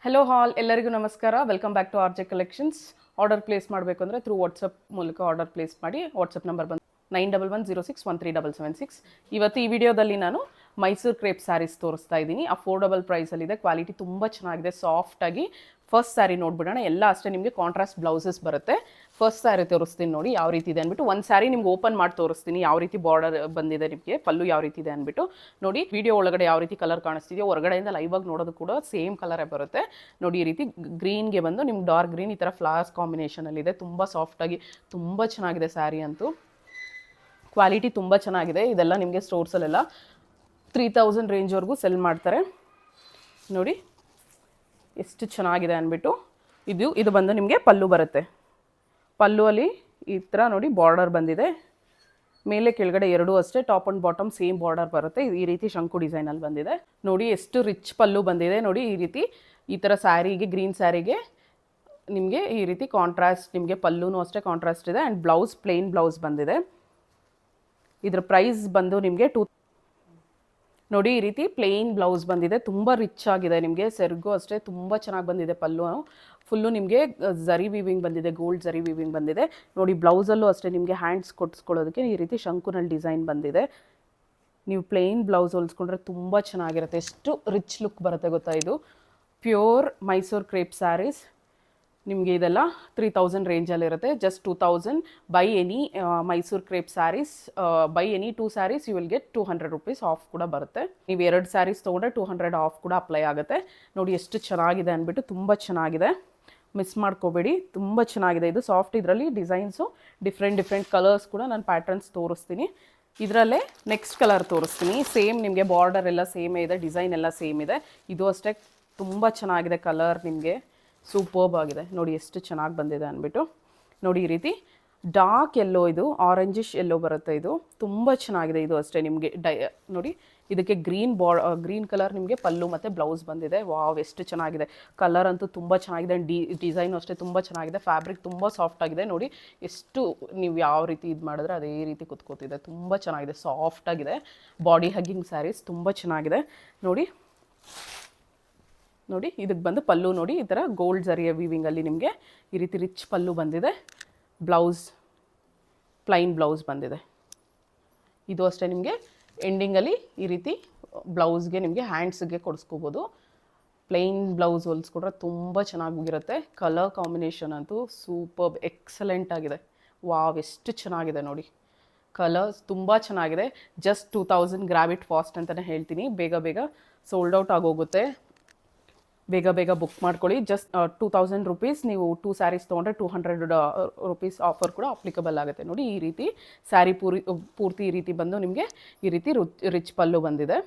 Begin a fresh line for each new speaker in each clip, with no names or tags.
Hello all ಎಲ್ಲರಿಗೂ ನಮಸ್ಕಾರ. Welcome back to RJ Collections. Order place ಮಾಡಬೇಕು ಅಂದರೆ ಥ್ರೂ ವಾಟ್ಸಪ್ ಮೂಲಕ ಆರ್ಡರ್ ಪ್ಲೇಸ್ ಮಾಡಿ. ವಾಟ್ಸಪ್ ನಂಬರ್ ಬಂದು 9110613776. ಇವತ್ತು ಈ ವಿಡಿಯೋದಲ್ಲಿ ನಾನು ಮೈಸೂರು ಕ್ರೇಪ್ ಸ್ಯಾರೀಸ್ ತೋರಿಸ್ತಾ ಇದ್ದೀನಿ. ಅಫೋರ್ಡಬಲ್ ಪ್ರೈಸಲ್ಲಿದೆ, ಕ್ವಾಲಿಟಿ ತುಂಬ ಚೆನ್ನಾಗಿದೆ, ಸಾಫ್ಟಾಗಿ. ಫಸ್ಟ್ ಸ್ಯಾರಿ ನೋಡ್ಬಿಡೋಣ. ಎಲ್ಲ ಅಷ್ಟೇ ನಿಮಗೆ ಕಾಂಟ್ರಾಸ್ಟ್ ಬ್ಲೌಸಸ್ ಬರುತ್ತೆ. ಫಸ್ಟ್ ಸ್ಯಾರಿ ತೋರಿಸ್ತೀನಿ ನೋಡಿ ಯಾವ ರೀತಿ ಇದೆ ಅಂದ್ಬಿಟ್ಟು. ಒಂದು ಸ್ಯಾರಿ ನಿಮ್ಗೆ ಓಪನ್ ಮಾಡಿ ತೋರಿಸ್ತೀನಿ ಯಾವ ರೀತಿ ಬಾರ್ಡರ್ ಬಂದಿದೆ, ನಿಮಗೆ ಪಲ್ಲು ಯಾವ ರೀತಿ ಇದೆ ಅಂದ್ಬಿಟ್ಟು. ನೋಡಿ ವಿಡಿಯೋ ಒಳಗಡೆ ಯಾವ ರೀತಿ ಕಲರ್ ಕಾಣಿಸ್ತಿದೆಯೋ ಹೊರಗಡೆಯಿಂದ ಲೈವ್ ಆಗಿ ನೋಡೋದು ಕೂಡ ಸೇಮ್ ಕಲರೇ ಬರುತ್ತೆ. ನೋಡಿ ಈ ರೀತಿ ಗ್ರೀನ್ಗೆ ಬಂದು ನಿಮ್ಗೆ ಡಾರ್ಕ್ ಗ್ರೀನ್ ಈ ಥರ ಫ್ಲವರ್ಸ್ ಕಾಂಬಿನೇಷನಲ್ಲಿದೆ. ತುಂಬ ಸಾಫ್ಟಾಗಿ ತುಂಬ ಚೆನ್ನಾಗಿದೆ ಸ್ಯಾರಿ ಅಂತೂ. ಕ್ವಾಲಿಟಿ ತುಂಬ ಚೆನ್ನಾಗಿದೆ. ಇದೆಲ್ಲ ನಿಮಗೆ ಸ್ಟೋರ್ಸಲ್ಲೆಲ್ಲ 3000 ರೇಂಜ್ವರೆಗೂ ಸೆಲ್ ಮಾಡ್ತಾರೆ. ನೋಡಿ ಎಷ್ಟು ಚೆನ್ನಾಗಿದೆ ಅಂದ್ಬಿಟ್ಟು. ಇದು ಬಂದು ನಿಮಗೆ ಪಲ್ಲು ಬರುತ್ತೆ. ಪಲ್ಲುವಲ್ಲಿ ಈ ಥರ ನೋಡಿ ಬಾರ್ಡರ್ ಬಂದಿದೆ. ಮೇಲೆ ಕೆಳಗಡೆ ಎರಡೂ ಅಷ್ಟೇ, top and bottom same border ಬರುತ್ತೆ. ಈ ರೀತಿ ಶಂಕು ಡಿಸೈನಲ್ಲಿ ಬಂದಿದೆ. ನೋಡಿ ಎಷ್ಟು ರಿಚ್ ಪಲ್ಲು ಬಂದಿದೆ. ನೋಡಿ ಈ ರೀತಿ ಈ ಥರ ಸ್ಯಾರಿಗೆ, ಗ್ರೀನ್ ಸ್ಯಾರಿಗೆ ನಿಮಗೆ ಈ ರೀತಿ ಕಾಂಟ್ರಾಸ್ಟ್, ನಿಮಗೆ ಪಲ್ಲುನೂ ಅಷ್ಟೇ ಕಾಂಟ್ರಾಸ್ಟ್ ಇದೆ. ಆ್ಯಂಡ್ ಬ್ಲೌಸ್ ಪ್ಲೇನ್ ಬ್ಲೌಸ್ ಬಂದಿದೆ. ಇದ್ರ ಪ್ರೈಸ್ ಬಂದು ನಿಮಗೆ ನೋಡಿ ಈ ರೀತಿ ಪ್ಲೇನ್ ಬ್ಲೌಸ್ ಬಂದಿದೆ. ತುಂಬ ರಿಚ್ ಆಗಿದೆ. ನಿಮಗೆ ಸೆರ್ಗು ಅಷ್ಟೇ ತುಂಬ ಚೆನ್ನಾಗಿ ಬಂದಿದೆ. ಪಲ್ಲು ಫುಲ್ಲು ನಿಮಗೆ ಝರಿ ವೀವಿಂಗ್ ಬಂದಿದೆ, ಗೋಲ್ಡ್ ಝರಿ ವೀವಿಂಗ್ ಬಂದಿದೆ. ನೋಡಿ ಬ್ಲೌಸಲ್ಲೂ ಅಷ್ಟೇ ನಿಮಗೆ ಹ್ಯಾಂಡ್ಸ್ ಕೊಟ್ಟಿಸ್ಕೊಳ್ಳೋದಕ್ಕೆ ಈ ರೀತಿ ಶಂಕುನಲ್ಲಿ ಡಿಸೈನ್ ಬಂದಿದೆ. ನೀವು ಪ್ಲೇನ್ ಬ್ಲೌಸ್ ಹೊಲಿಸ್ಕೊಂಡ್ರೆ ತುಂಬ ಚೆನ್ನಾಗಿರುತ್ತೆ. ಎಷ್ಟು ರಿಚ್ ಲುಕ್ ಬರುತ್ತೆ ಗೊತ್ತಾ. ಇದು ಪ್ಯೂರ್ ಮೈಸೂರು ಕ್ರೇಪ್ ಸ್ಯಾರೀಸ್. ನಿಮಗೆ ಇದೆಲ್ಲ 3000 ರೇಂಜಲ್ಲಿರುತ್ತೆ. Just 2000. Buy any Mysore crepe saris, buy any 2 saris you will get 200 rupees off ಕೂಡ ಬರುತ್ತೆ. ನೀವು 2 ಸ್ಯಾರೀಸ್ ತೊಗೊಂಡ್ರೆ 200 ಆಫ್ ಕೂಡ ಅಪ್ಲೈ ಆಗುತ್ತೆ. ನೋಡಿ ಎಷ್ಟು ಚೆನ್ನಾಗಿದೆ ಅಂದ್ಬಿಟ್ಟು. ತುಂಬ ಚೆನ್ನಾಗಿದೆ, ಮಿಸ್ ಮಾಡ್ಕೋಬೇಡಿ. ತುಂಬ ಚೆನ್ನಾಗಿದೆ ಇದು. ಸಾಫ್ಟ್ ಇದರಲ್ಲಿ ಡಿಸೈನ್ಸು ಡಿಫ್ರೆಂಟ್ ಕಲರ್ಸ್ ಕೂಡ ನಾನು ಪ್ಯಾಟರ್ನ್ಸ್ ತೋರಿಸ್ತೀನಿ. ಇದರಲ್ಲೇ ನೆಕ್ಸ್ಟ್ ಕಲರ್ ತೋರಿಸ್ತೀನಿ. ಸೇಮ್ ನಿಮಗೆ ಬಾರ್ಡರ್ ಎಲ್ಲ ಸೇಮೇ ಇದೆ, ಡಿಸೈನ್ ಎಲ್ಲ ಸೇಮ್ ಇದೆ. ಇದು ಅಷ್ಟೇ ತುಂಬ ಚೆನ್ನಾಗಿದೆ. ಕಲರ್ ನಿಮಗೆ ಸೂಪರ್ಬ್ ಆಗಿದೆ. ನೋಡಿ ಎಷ್ಟು ಚೆನ್ನಾಗಿ ಬಂದಿದೆ ಅಂದ್ಬಿಟ್ಟು. ನೋಡಿ ಈ ರೀತಿ ಡಾರ್ಕ್ ಎಲ್ಲೋ, ಇದು ಆರೆಂಜಿಶ್ ಎಲ್ಲೋ ಬರುತ್ತೆ. ಇದು ತುಂಬ ಚೆನ್ನಾಗಿದೆ. ಇದು ಅಷ್ಟೇ ನಿಮಗೆ ನೋಡಿ ಇದಕ್ಕೆ ಗ್ರೀನ್ ಕಲರ್ ನಿಮಗೆ ಪಲ್ಲು ಮತ್ತು ಬ್ಲೌಸ್ ಬಂದಿದೆ. ವಾವ್ ಎಷ್ಟು ಚೆನ್ನಾಗಿದೆ. ಕಲರ್ ಅಂತೂ ತುಂಬ ಚೆನ್ನಾಗಿದೆ. ಡಿಸೈನು ಅಷ್ಟೇ ತುಂಬ ಚೆನ್ನಾಗಿದೆ. ಫ್ಯಾಬ್ರಿಕ್ ತುಂಬ ಸಾಫ್ಟ್ ಆಗಿದೆ. ನೋಡಿ ಎಷ್ಟು ನೀವು ಯಾವ ರೀತಿ ಇದು ಮಾಡಿದ್ರೆ ಅದೇ ರೀತಿ ಕುತ್ಕೋತಿದೆ. ತುಂಬ ಚೆನ್ನಾಗಿದೆ, ಸಾಫ್ಟಾಗಿದೆ. ಬಾಡಿ ಹಗ್ಗಿಂಗ್ ಸ್ಯಾರೀಸ್ ತುಂಬ ಚೆನ್ನಾಗಿದೆ. ನೋಡಿ ಇದಕ್ಕೆ ಬಂದು ಪಲ್ಲು ನೋಡಿ ಈ ಥರ ಗೋಲ್ಡ್ ಝರಿಯ ವೀವಿಂಗಲ್ಲಿ ನಿಮಗೆ ಈ ರೀತಿ ರಿಚ್ ಪಲ್ಲು ಬಂದಿದೆ. ಬ್ಲೌಸ್ ಪ್ಲೈನ್ ಬ್ಲೌಸ್ ಬಂದಿದೆ. ಇದು ಅಷ್ಟೇ ನಿಮಗೆ ಎಂಡಿಂಗಲ್ಲಿ ಈ ರೀತಿ ಬ್ಲೌಸ್ಗೆ ನಿಮಗೆ ಹ್ಯಾಂಡ್ಸ್ಗೆ ಕೊಡಿಸ್ಕೋಬೋದು. ಪ್ಲೈನ್ ಬ್ಲೌಸ್ ಹೊಲಿಸ್ಕೊಟ್ರೆ ತುಂಬ ಚೆನ್ನಾಗಿರುತ್ತೆ. ಕಲರ್ ಕಾಂಬಿನೇಷನ್ ಅಂತೂ ಸೂಪರ್ಬ್, ಎಕ್ಸಲೆಂಟ್ ಆಗಿದೆ. ವಾವ್ ಎಷ್ಟು ಚೆನ್ನಾಗಿದೆ ನೋಡಿ. ಕಲರ್ಸ್ ತುಂಬ ಚೆನ್ನಾಗಿದೆ. ಜಸ್ಟ್ 2000. ಗ್ರ್ಯಾಬ್ ಇಟ್ ಫಾಸ್ಟ್ ಅಂತಲೇ ಹೇಳ್ತೀನಿ. ಬೇಗ ಸೋಲ್ಡ್ ಔಟ್ ಆಗೋಗುತ್ತೆ. ಬೇಗ ಬುಕ್ ಮಾಡ್ಕೊಳ್ಳಿ. Just 2000 rupees. ನೀವು 2 ಸ್ಯಾರೀಸ್ ತೊಗೊಂಡ್ರೆ 200 ರುಪೀಸ್ ಆಫರ್ ಕೂಡ ಅಪ್ಲಿಕಬಲ್ ಆಗುತ್ತೆ. ನೋಡಿ ಈ ರೀತಿ ಸ್ಯಾರಿ ಪೂರ್ತಿ ಈ ರೀತಿ ಬಂದು ನಿಮಗೆ ಈ ರೀತಿ ರಿಚ್ ಪಲ್ಲು ಬಂದಿದೆ.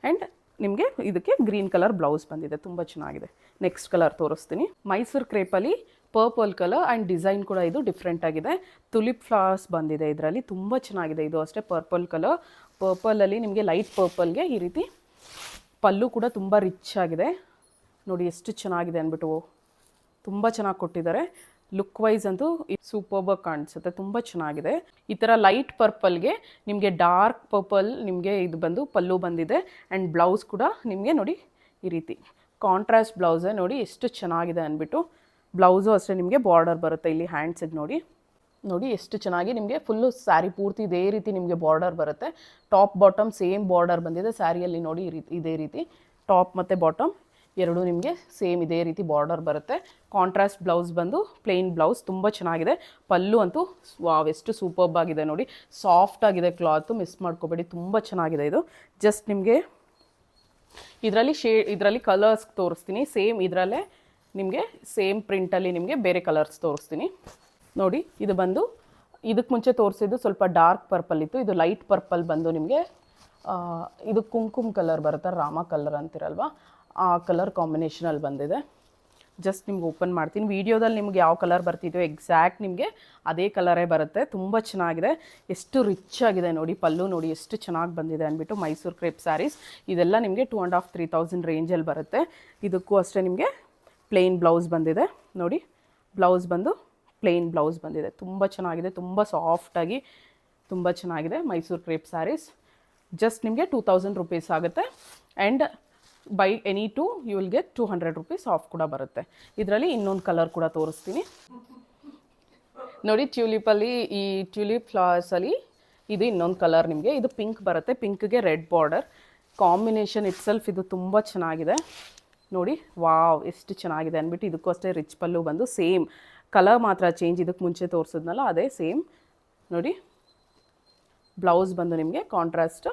ಆ್ಯಂಡ್ ನಿಮಗೆ ಇದಕ್ಕೆ ಗ್ರೀನ್ ಕಲರ್ ಬ್ಲೌಸ್ ಬಂದಿದೆ. ತುಂಬ ಚೆನ್ನಾಗಿದೆ. ನೆಕ್ಸ್ಟ್ ಕಲರ್ ತೋರಿಸ್ತೀನಿ. ಮೈಸೂರು ಕ್ರೇಪಲ್ಲಿ ಪರ್ಪಲ್ ಕಲರ್ ಆ್ಯಂಡ್ ಡಿಸೈನ್ ಕೂಡ ಇದು ಡಿಫ್ರೆಂಟ್ ಆಗಿದೆ. ತುಲಿಪ್ ಫ್ಲವರ್ಸ್ ಬಂದಿದೆ ಇದರಲ್ಲಿ. ತುಂಬ ಚೆನ್ನಾಗಿದೆ. ಇದು ಅಷ್ಟೇ ಪರ್ಪಲ್ ಕಲರ್. ಪರ್ಪಲಲ್ಲಿ ನಿಮಗೆ ಲೈಟ್ ಪರ್ಪಲ್ಗೆ ಈ ರೀತಿ ಪಲ್ಲು ಕೂಡ ತುಂಬ ರಿಚ್ ಆಗಿದೆ. ನೋಡಿ ಎಷ್ಟು ಚೆನ್ನಾಗಿದೆ ಅಂದ್ಬಿಟ್ಟು. ತುಂಬ ಚೆನ್ನಾಗಿ ಕೊಟ್ಟಿದ್ದಾರೆ. ಲುಕ್ ವೈಸ್ ಅಂತೂ ಸೂಪರ್ಬಾಗಿ ಕಾಣಿಸುತ್ತೆ. ತುಂಬ ಚೆನ್ನಾಗಿದೆ. ಈ ಥರ ಲೈಟ್ ಪರ್ಪಲ್ಗೆ ನಿಮಗೆ ಡಾರ್ಕ್ ಪರ್ಪಲ್ ನಿಮಗೆ ಇದು ಬಂದು ಪಲ್ಲು ಬಂದಿದೆ. ಆ್ಯಂಡ್ ಬ್ಲೌಸ್ ಕೂಡ ನಿಮಗೆ ನೋಡಿ ಈ ರೀತಿ ಕಾಂಟ್ರಾಸ್ಟ್ ಬ್ಲೌಸೇ. ನೋಡಿ ಎಷ್ಟು ಚೆನ್ನಾಗಿದೆ ಅಂದ್ಬಿಟ್ಟು. ಬ್ಲೌಸು ಅಷ್ಟೇ ನಿಮಗೆ ಬಾರ್ಡರ್ ಬರುತ್ತೆ ಇಲ್ಲಿ ಹ್ಯಾಂಡ್ಸಿಗೆ. ನೋಡಿ ಎಷ್ಟು ಚೆನ್ನಾಗಿ ನಿಮಗೆ ಫುಲ್ಲು ಸ್ಯಾರಿ ಪೂರ್ತಿ ಇದೇ ರೀತಿ ನಿಮಗೆ ಬಾರ್ಡರ್ ಬರುತ್ತೆ. ಟಾಪ್ ಬಾಟಮ್ ಸೇಮ್ ಬಾರ್ಡರ್ ಬಂದಿದೆ ಸ್ಯಾರಿಯಲ್ಲಿ. ನೋಡಿ ಈ ರೀತಿ ಇದೇ ರೀತಿ ಟಾಪ್ ಮತ್ತು ಬಾಟಮ್ ಎರಡೂ ನಿಮಗೆ ಸೇಮ್ ಇದೇ ರೀತಿ ಬಾರ್ಡರ್ ಬರುತ್ತೆ. ಕಾಂಟ್ರಾಸ್ಟ್ ಬ್ಲೌಸ್ ಬಂದು ಪ್ಲೇನ್ ಬ್ಲೌಸ್. ತುಂಬ ಚೆನ್ನಾಗಿದೆ. ಪಲ್ಲು ಅಂತೂ ವಾವ್ ಎಷ್ಟು ಸೂಪರ್ಬ್ ಆಗಿದೆ ನೋಡಿ. ಸಾಫ್ಟ್ ಆಗಿದೆ ಕ್ಲಾತು, ಮಿಸ್ ಮಾಡ್ಕೋಬೇಡಿ. ತುಂಬ ಚೆನ್ನಾಗಿದೆ ಇದು. ಜಸ್ಟ್ ನಿಮಗೆ ಇದರಲ್ಲಿ ಕಲರ್ಸ್ ತೋರಿಸ್ತೀನಿ. ಸೇಮ್ ಇದರಲ್ಲೇ ನಿಮಗೆ ಸೇಮ್ ಪ್ರಿಂಟಲ್ಲಿ ನಿಮಗೆ ಬೇರೆ ಕಲರ್ಸ್ ತೋರಿಸ್ತೀನಿ. ನೋಡಿ ಇದು ಬಂದು ಇದಕ್ಕೆ ಮುಂಚೆ ತೋರಿಸಿದ್ದು ಸ್ವಲ್ಪ ಡಾರ್ಕ್ ಪರ್ಪಲ್ ಇತ್ತು. ಇದು ಲೈಟ್ ಪರ್ಪಲ್ ಬಂದು ನಿಮಗೆ ಇದು ಕುಂಕುಮ ಕಲರ್ ಬರುತ್ತೆ, ರಾಮ ಕಲರ್ ಅಂತಿರಲ್ವ, ಆ ಕಲರ್ ಕಾಂಬಿನೇಷನಲ್ಲಿ ಬಂದಿದೆ. ಜಸ್ಟ್ ನಿಮ್ಗೆ ಓಪನ್ ಮಾಡ್ತೀನಿ. ವೀಡಿಯೋದಲ್ಲಿ ನಿಮ್ಗೆ ಯಾವ ಕಲರ್ ಬರ್ತಿದೆಯೋ ಎಕ್ಸಾಕ್ಟ್ ನಿಮಗೆ ಅದೇ ಕಲರೇ ಬರುತ್ತೆ. ತುಂಬ ಚೆನ್ನಾಗಿದೆ. ಎಷ್ಟು ರಿಚ್ ಆಗಿದೆ ನೋಡಿ. ಪಲ್ಲು ನೋಡಿ ಎಷ್ಟು ಚೆನ್ನಾಗಿ ಬಂದಿದೆ ಅಂದ್ಬಿಟ್ಟು. ಮೈಸೂರು ಕ್ರೇಪ್ ಸ್ಯಾರೀಸ್ ಇದೆಲ್ಲ ನಿಮಗೆ 2,500-3,000 ರೇಂಜಲ್ಲಿ ಬರುತ್ತೆ. ಇದಕ್ಕೂ ಅಷ್ಟೇ ನಿಮಗೆ ಪ್ಲೇನ್ ಬ್ಲೌಸ್ ಬಂದಿದೆ. ನೋಡಿ ಬ್ಲೌಸ್ ಬಂದು ಪ್ಲೇನ್ ಬ್ಲೌಸ್ ಬಂದಿದೆ. ತುಂಬ ಚೆನ್ನಾಗಿದೆ. ತುಂಬ ಸಾಫ್ಟಾಗಿ ತುಂಬ ಚೆನ್ನಾಗಿದೆ ಮೈಸೂರು ಕ್ರೇಪ್ ಸ್ಯಾರೀಸ್. ಜಸ್ಟ್ ನಿಮಗೆ 2000 ರುಪೀಸ್ ಆಗುತ್ತೆ. And buy any two you will get 200 rupees off ಕೂಡ ಬರುತ್ತೆ. ಇದರಲ್ಲಿ ಇನ್ನೊಂದು ಕಲರ್ ಕೂಡ ತೋರಿಸ್ತೀನಿ ನೋಡಿ. ಟ್ಯೂಲಿಪಲ್ಲಿ ಈ ಟ್ಯೂಲಿಪ್ ಫ್ಲವರ್ಸಲ್ಲಿ ಇದು ಇನ್ನೊಂದು ಕಲರ್ ನಿಮಗೆ. ಇದು ಪಿಂಕ್ ಬರುತ್ತೆ, ಪಿಂಕ್ಗೆ red border combination itself ಇದು ತುಂಬ ಚೆನ್ನಾಗಿದೆ ನೋಡಿ. ವಾವ್ ಎಷ್ಟು ಚೆನ್ನಾಗಿದೆ ಅಂದ್ಬಿಟ್ಟು. ಇದಕ್ಕೂ ಅಷ್ಟೇ ರಿಚ್ ಪಲ್ಲು ಬಂದು ಸೇಮ್ ಕಲರ್ ಮಾತ್ರ ಚೇಂಜ್, ಇದಕ್ಕೆ ಮುಂಚೆ ತೋರಿಸಿದ್ನಲ್ಲ ಅದೇ ಸೇಮ್ ನೋಡಿ. ಬ್ಲೌಸ್ ಬಂದು ನಿಮಗೆ ಕಾಂಟ್ರಾಸ್ಟ್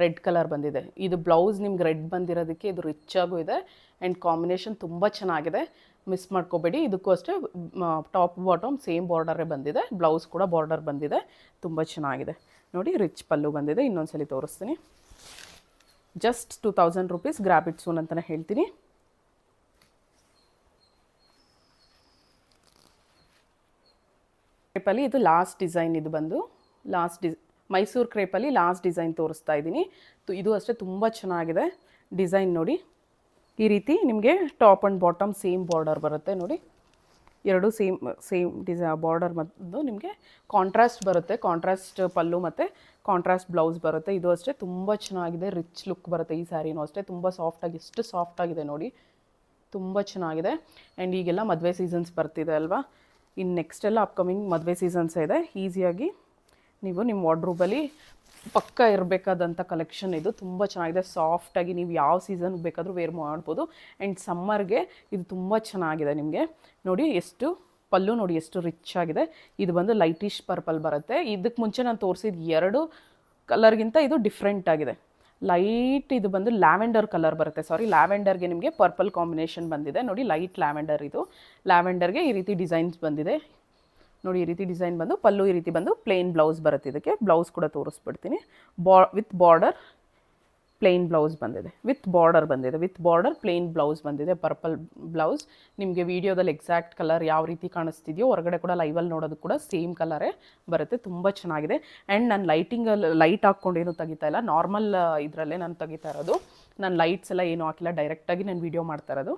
ರೆಡ್ ಕಲರ್ ಬಂದಿದೆ. ಇದು ಬ್ಲೌಸ್ ನಿಮ್ಗೆ ರೆಡ್ ಬಂದಿರೋದಕ್ಕೆ ಇದು ರಿಚ್ ಆಗೂ ಇದೆ ಆ್ಯಂಡ್ ಕಾಂಬಿನೇಷನ್ ತುಂಬ ಚೆನ್ನಾಗಿದೆ, ಮಿಸ್ ಮಾಡ್ಕೋಬೇಡಿ. ಇದಕ್ಕೂ ಅಷ್ಟೇ ಟಾಪ್ ಬಾಟಮ್ ಸೇಮ್ ಬಾರ್ಡರೇ ಬಂದಿದೆ, ಬ್ಲೌಸ್ ಕೂಡ ಬಾರ್ಡರ್ ಬಂದಿದೆ, ತುಂಬ ಚೆನ್ನಾಗಿದೆ ನೋಡಿ. ರಿಚ್ ಪಲ್ಲು ಬಂದಿದೆ. ಇನ್ನೊಂದ್ಸಲಿ ತೋರಿಸ್ತೀನಿ. Just 2000 rupees, grab it soon ಅಂತಲೇ ಹೇಳ್ತೀನಿ. ಕ್ರೇಪಲ್ಲಿ ಇದು ಲಾಸ್ಟ್ ಡಿಸೈನ್, ಇದು ಬಂದು ಲಾಸ್ಟ್ ಮೈಸೂರು ಕ್ರೇಪಲ್ಲಿ ಲಾಸ್ಟ್ ಡಿಸೈನ್ ತೋರಿಸ್ತಾ ಇದ್ದೀನಿ. ಇದು ಅಷ್ಟೇ ತುಂಬ ಚೆನ್ನಾಗಿದೆ ಡಿಸೈನ್ ನೋಡಿ. ಈ ರೀತಿ ನಿಮಗೆ top and bottom same border ಬರುತ್ತೆ ನೋಡಿ. ಎರಡು ಸೇಮ್ ಬಾರ್ಡರ್ ಮತ್ತು ನಿಮಗೆ ಕಾಂಟ್ರಾಸ್ಟ್ ಬರುತ್ತೆ, ಕಾಂಟ್ರಾಸ್ಟ್ ಪಲ್ಲು ಮತ್ತು ಕಾಂಟ್ರಾಸ್ಟ್ ಬ್ಲೌಸ್ ಬರುತ್ತೆ. ಇದು ಅಷ್ಟೇ ತುಂಬ ಚೆನ್ನಾಗಿದೆ, ರಿಚ್ ಲುಕ್ ಬರುತ್ತೆ ಈ ಸ್ಯಾರಿನೂ ಅಷ್ಟೇ. ತುಂಬ ಸಾಫ್ಟಾಗಿ, ಎಷ್ಟು ಸಾಫ್ಟಾಗಿದೆ ನೋಡಿ, ತುಂಬ ಚೆನ್ನಾಗಿದೆ. ಆ್ಯಂಡ್ ಈಗೆಲ್ಲ ಮದುವೆ ಸೀಸನ್ಸ್ ಬರ್ತಿದೆ ಅಲ್ವಾ, ಇನ್ನು ನೆಕ್ಸ್ಟ್ ಎಲ್ಲ ಅಪ್ಕಮಿಂಗ್ ಮದುವೆ ಸೀಸನ್ಸ್ ಇದೆ. ಈಸಿಯಾಗಿ ನೀವು ನಿಮ್ಮ ವಾರ್ಡ್ರೋಬಲ್ಲಿ ಪಕ್ಕ ಇರಬೇಕಾದಂಥ ಕಲೆಕ್ಷನ್ ಇದು. ತುಂಬ ಚೆನ್ನಾಗಿದೆ, ಸಾಫ್ಟಾಗಿ ನೀವು ಯಾವ ಸೀಸನ್ಗೆ ಬೇಕಾದರೂ ವೇರ್ ಮಾಡ್ಬೋದು. ಆ್ಯಂಡ್ ಸಮ್ಮರ್ಗೆ ಇದು ತುಂಬ ಚೆನ್ನಾಗಿದೆ ನಿಮಗೆ ನೋಡಿ. ಎಷ್ಟು ಪಲ್ಲು ನೋಡಿ ಎಷ್ಟು ರಿಚ್ ಆಗಿದೆ. ಇದು ಬಂದು ಲೈಟಿಶ್ ಪರ್ಪಲ್ ಬರುತ್ತೆ. ಇದಕ್ಕೆ ಮುಂಚೆ ನಾನು ತೋರಿಸಿದ ಎರಡು ಕಲರ್ಗಿಂತ ಇದು ಡಿಫ್ರೆಂಟ್ ಆಗಿದೆ. ಲೈಟ್ ಇದು ಬಂದು ಲ್ಯಾವೆಂಡರ್ ಕಲರ್ ಬರುತ್ತೆ, ಸಾರಿ ಲ್ಯಾವೆಂಡರ್ಗೆ ನಿಮಗೆ ಪರ್ಪಲ್ ಕಾಂಬಿನೇಷನ್ ಬಂದಿದೆ ನೋಡಿ. ಲೈಟ್ ಲ್ಯಾವೆಂಡರ್, ಇದು ಲ್ಯಾವೆಂಡರ್ಗೆ ಈ ರೀತಿ ಡಿಸೈನ್ಸ್ ಬಂದಿದೆ ನೋಡಿ. ಈ ರೀತಿ ಡಿಸೈನ್ ಬಂದು ಪಲ್ಲು ಈ ರೀತಿ ಬಂದು ಪ್ಲೇನ್ ಬ್ಲೌಸ್ ಬರುತ್ತೆ. ಇದಕ್ಕೆ ಬ್ಲೌಸ್ ಕೂಡ ತೋರಿಸ್ಬಿಡ್ತೀನಿ. ವಿತ್ ಬಾರ್ಡರ್ ಪ್ಲೇನ್ ಬ್ಲೌಸ್ ಬಂದಿದೆ, ವಿತ್ ಬಾರ್ಡರ್ ಬಂದಿದೆ, ವಿತ್ ಬಾರ್ಡರ್ ಪ್ಲೇನ್ ಬ್ಲೌಸ್ ಬಂದಿದೆ, ಪರ್ಪಲ್ ಬ್ಲೌಸ್. ನಿಮಗೆ ವೀಡಿಯೋದಲ್ಲಿ ಎಕ್ಸಾಕ್ಟ್ ಕಲರ್ ಯಾವ ರೀತಿ ಕಾಣಿಸ್ತಿದೆಯೋ ಹೊರಗಡೆ ಕೂಡ ಲೈವಲ್ಲಿ ನೋಡೋದು ಕೂಡ ಸೇಮ್ ಕಲರೇ ಬರುತ್ತೆ. ತುಂಬ ಚೆನ್ನಾಗಿದೆ. ಆ್ಯಂಡ್ ನಾನು ಲೈಟಿಂಗಲ್ಲಿ ಲೈಟ್ ಹಾಕ್ಕೊಂಡೇನು ತೆಗಿತಾ ಇಲ್ಲ, ನಾರ್ಮಲ್ ಇದರಲ್ಲೇ ನಾನು ತೆಗಿತಾ ಇರೋದು. ನಾನು ಲೈಟ್ಸ್ ಎಲ್ಲ ಏನೂ ಹಾಕಿಲ್ಲ, ಡೈರೆಕ್ಟಾಗಿ ನಾನು ವೀಡಿಯೋ ಮಾಡ್ತಾ ಇರೋದು.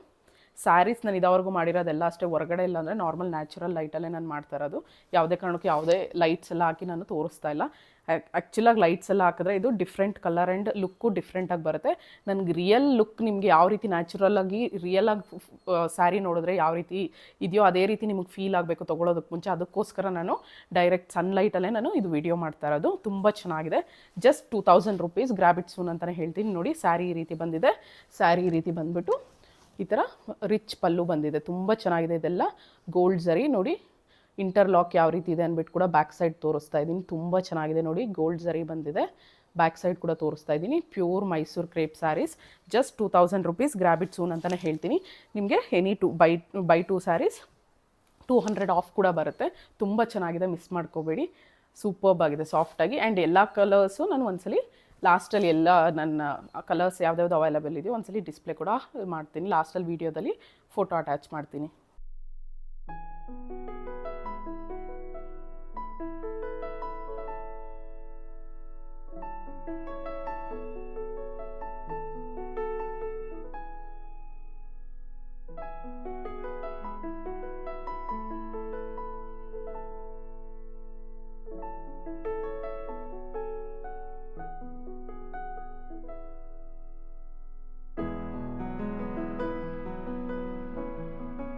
ಸ್ಯಾರೀಸ್ ನಾನು ಇದುವರೆಗೂ ಮಾಡಿರೋದೆಲ್ಲ ಅಷ್ಟೇ ಹೊರಗಡೆ ಇಲ್ಲ, ಅಂದರೆ ನಾರ್ಮಲ್ ನ್ಯಾಚುರಲ್ ಲೈಟಲ್ಲೇ ನಾನು ಮಾಡ್ತಾ ಇರೋದು. ಯಾವುದೇ ಕಾರಣಕ್ಕೂ ಯಾವುದೇ ಲೈಟ್ಸ್ ಎಲ್ಲ ಹಾಕಿ ನಾನು ತೋರಿಸ್ತಾ ಇಲ್ಲ. ಆ್ಯಕ್ಚುಲಾಗಿ ಲೈಟ್ಸ್ ಎಲ್ಲ ಹಾಕಿದ್ರೆ ಇದು ಡಿಫ್ರೆಂಟ್ ಕಲರ್ ಆ್ಯಂಡ್ ಲುಕ್ಕು ಡಿಫ್ರೆಂಟಾಗಿ ಬರುತ್ತೆ. ನನಗೆ ರಿಯಲ್ ಲುಕ್ ನಿಮಗೆ ಯಾವ ರೀತಿ ನ್ಯಾಚುರಲಾಗಿ ರಿಯಲಾಗಿ ಸ್ಯಾರಿ ನೋಡಿದ್ರೆ ಯಾವ ರೀತಿ ಇದೆಯೋ ಅದೇ ರೀತಿ ನಿಮಗೆ ಫೀಲ್ ಆಗಬೇಕು ತೊಗೊಳೋದಕ್ಕೆ ಮುಂಚೆ. ಅದಕ್ಕೋಸ್ಕರ ನಾನು ಡೈರೆಕ್ಟ್ ಸನ್ಲೈಟಲ್ಲೇ ನಾನು ಇದು ವೀಡಿಯೋ ಮಾಡ್ತಾ ಇರೋದು. ತುಂಬ ಚೆನ್ನಾಗಿದೆ. Just 2000 rupees, grab it soon ಅಂತಲೇ ಹೇಳ್ತೀನಿ ನೋಡಿ. ಸ್ಯಾರಿ ಈ ರೀತಿ ಬಂದಿದೆ. ಸ್ಯಾರಿ ಈ ರೀತಿ ಬಂದುಬಿಟ್ಟು ಈ ಥರ ರಿಚ್ ಪಲ್ಲು ಬಂದಿದೆ, ತುಂಬ ಚೆನ್ನಾಗಿದೆ. ಇದೆಲ್ಲ ಗೋಲ್ಡ್ ಝರಿ ನೋಡಿ. ಇಂಟರ್ಲಾಕ್ ಯಾವ ರೀತಿ ಇದೆ ಅಂದ್ಬಿಟ್ಟು ಕೂಡ ಬ್ಯಾಕ್ ಸೈಡ್ ತೋರಿಸ್ತಾ ಇದ್ದೀನಿ. ತುಂಬ ಚೆನ್ನಾಗಿದೆ ನೋಡಿ, ಗೋಲ್ಡ್ ಝರಿ ಬಂದಿದೆ. ಬ್ಯಾಕ್ ಸೈಡ್ ಕೂಡ ತೋರಿಸ್ತಾ ಇದ್ದೀನಿ. Pure Mysuru crepe sarees. Just 2000 rupees, grab it soon ಅಂತಲೇ ಹೇಳ್ತೀನಿ. ನಿಮಗೆ any buy two sarees 200 off ಕೂಡ ಬರುತ್ತೆ. ತುಂಬ ಚೆನ್ನಾಗಿದೆ, ಮಿಸ್ ಮಾಡ್ಕೋಬೇಡಿ. ಸೂಪರ್ಬ್ ಆಗಿದೆ, ಸಾಫ್ಟಾಗಿ. ಆ್ಯಂಡ್ ಎಲ್ಲ ಕಲರ್ಸು ನಾನು ಒಂದ್ಸಲಿ ಲಾಸ್ಟಲ್ಲಿ ಎಲ್ಲ ನನ್ನ ಕಲರ್ಸ್ ಯಾವ್ದಾವ್ದು ಅವೈಲೇಬಲ್ ಇದೆಯೋ ಒಂದ್ಸಲಿ ಡಿಸ್ಪ್ಲೇ ಕೂಡ ಮಾಡ್ತೀನಿ. ಲಾಸ್ಟಲ್ಲಿ ವೀಡಿಯೋದಲ್ಲಿ ಫೋಟೋ ಅಟ್ಯಾಚ್ ಮಾಡ್ತೀನಿ.